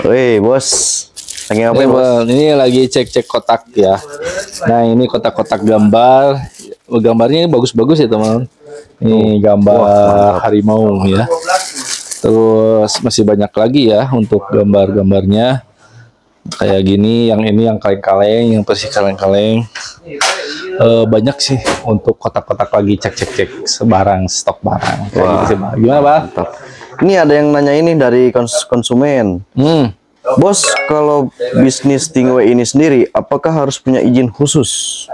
Wih, bos. Lagi ngapain, bos? Ini lagi cek-cek kotak ya. Nah, ini kotak-kotak gambar. Gambarnya ini bagus-bagus ya, teman. Ini gambar harimau ya. Terus masih banyak lagi ya untuk gambar-gambarnya. Kayak gini, yang ini yang kaleng-kaleng, yang persis kaleng-kaleng. Banyak sih untuk kotak-kotak lagi cek-cek sebarang stok barang. Kayak gitu sih, Bang. Gimana, Bang? Mantap. Ini ada yang nanya ini dari konsumen. Bos, kalau bisnis Stingway ini sendiri, apakah harus punya izin khusus?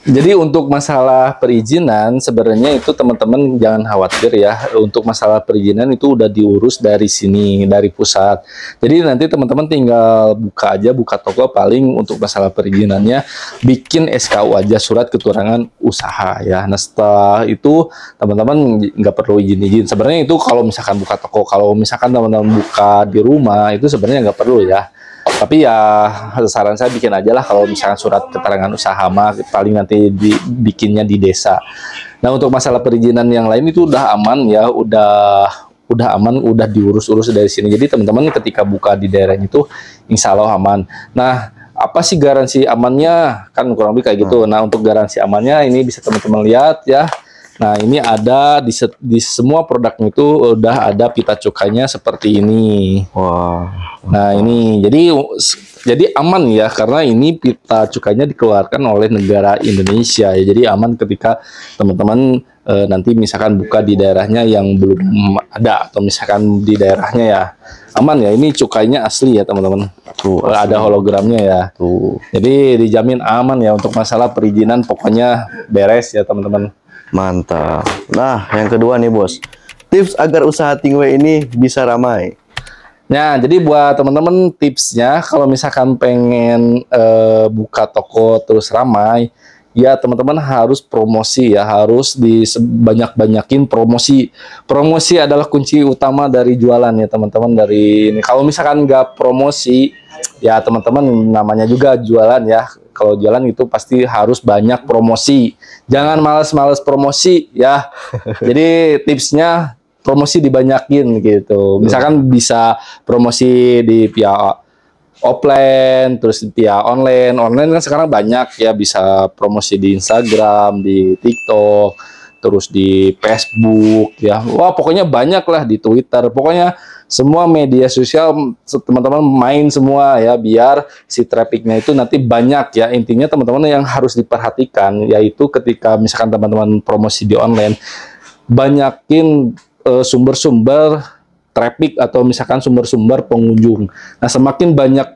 Jadi untuk masalah perizinan sebenarnya itu teman-teman jangan khawatir ya. Untuk masalah perizinan itu udah diurus dari sini, dari pusat. Jadi nanti teman-teman tinggal buka aja, buka toko, paling untuk masalah perizinannya bikin SKU aja, surat keterangan usaha ya. Nah setelah itu teman-teman nggak perlu izin-izin. Sebenarnya itu kalau misalkan buka toko, kalau misalkan teman-teman buka di rumah itu sebenarnya nggak perlu ya. Tapi ya saran saya bikin aja lah kalau misalkan surat keterangan usaha mah paling nanti dibikinnya di desa. Nah untuk masalah perizinan yang lain itu udah aman ya, udah aman, udah diurus-urus dari sini. Jadi teman-teman ketika buka di daerah itu insya Allah aman. Nah apa sih garansi amannya? Kan kurang lebih kayak gitu. Nah untuk garansi amannya ini bisa teman-teman lihat ya. Nah ini ada di semua produknya itu udah ada pita cukainya seperti ini. Wah. Nah ini jadi aman ya karena ini pita cukainya dikeluarkan oleh negara Indonesia ya. Jadi aman ketika teman-teman nanti misalkan buka di daerahnya yang belum ada atau misalkan di daerahnya ya aman ya. Ini cukainya asli ya teman-teman. Tuh ada hologramnya ya. Tuh. Jadi dijamin aman ya untuk masalah perizinan, pokoknya beres ya teman-teman. Mantap. Nah, yang kedua nih, bos. Tips agar usaha Stingway ini bisa ramai. Nah, jadi buat teman-teman tipsnya, kalau misalkan pengen buka toko terus ramai, ya teman-teman harus promosi ya, harus banyakin promosi. Promosi adalah kunci utama dari jualan ya teman-teman. Dari ini, kalau misalkan nggak promosi, ya teman-teman namanya juga jualan ya. Kalau jualan itu pasti harus banyak promosi. Jangan males-males promosi ya. Jadi tipsnya promosi dibanyakin gitu. Misalkan bisa promosi di via offline, terus via online. Online kan sekarang banyak ya, bisa promosi di Instagram, di TikTok, terus di Facebook ya. Wah, pokoknya banyak lah di Twitter. Pokoknya semua media sosial teman-teman main semua ya, biar si trafficnya itu nanti banyak ya. Intinya teman-teman yang harus diperhatikan yaitu ketika misalkan teman-teman promosi di online, banyakin sumber-sumber traffic atau misalkan sumber-sumber pengunjung. Nah semakin banyak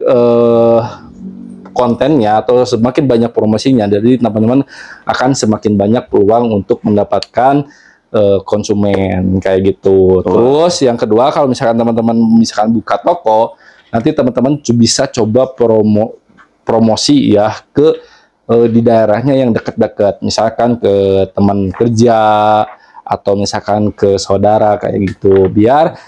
kontennya atau semakin banyak promosinya, jadi teman-teman akan semakin banyak peluang untuk mendapatkan konsumen kayak gitu. Terus yang kedua, kalau misalkan teman-teman misalkan buka toko, nanti teman-teman bisa coba promosi ya ke di daerahnya yang dekat-dekat, misalkan ke teman kerja atau misalkan ke saudara kayak gitu, biar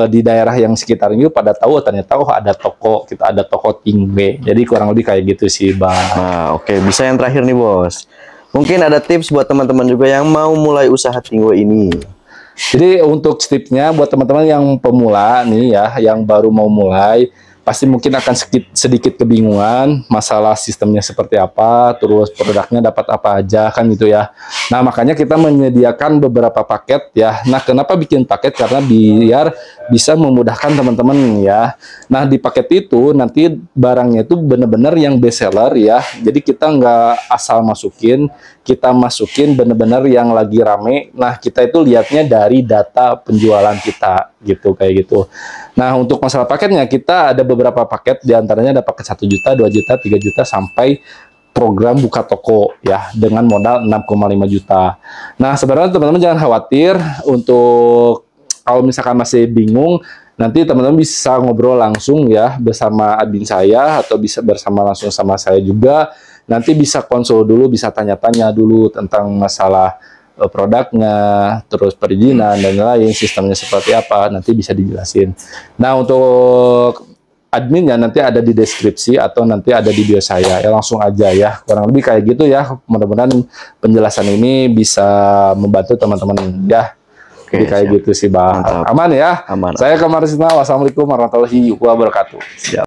di daerah yang sekitar itu pada tahu ternyata ada toko, kita ada toko Stingway. Jadi kurang lebih kayak gitu sih, Bang. Nah, oke, bisa yang terakhir nih, bos. Mungkin ada tips buat teman-teman juga yang mau mulai usaha Stingway ini. Jadi untuk tipsnya buat teman-teman yang pemula nih ya, yang baru mau mulai, pasti mungkin akan sedikit kebingungan masalah sistemnya seperti apa, terus produknya dapat apa aja kan gitu ya. Nah makanya kita menyediakan beberapa paket ya. Nah kenapa bikin paket? Karena biar bisa memudahkan teman-teman ya. Nah di paket itu nanti barangnya itu benar-benar yang best seller ya. Jadi kita nggak asal masukin, kita masukin benar-benar yang lagi rame. Nah kita itu lihatnya dari data penjualan kita gitu, kayak gitu. Nah untuk masalah paketnya kita ada beberapa paket, diantaranya ada paket 1 juta, 2 juta, 3 juta sampai program buka toko ya dengan modal 6,5 juta. Nah sebenarnya teman-teman jangan khawatir, untuk kalau misalkan masih bingung, nanti teman-teman bisa ngobrol langsung ya bersama admin saya atau bisa bersama langsung sama saya juga. Nanti bisa konsul dulu, bisa tanya-tanya dulu tentang masalah produknya, terus perizinan dan lain, sistemnya seperti apa, nanti bisa dijelasin. Nah untuk adminnya nanti ada di deskripsi atau nanti ada di bio saya ya, langsung aja ya, kurang lebih kayak gitu ya. Mudah-mudahan penjelasan ini bisa membantu teman-teman ya. Jadi kayak siap. gitu sih, Bang. Mantap. Aman ya? Aman. Saya Kamar Sina. Wassalamualaikum warahmatullahi wabarakatuh. Siap.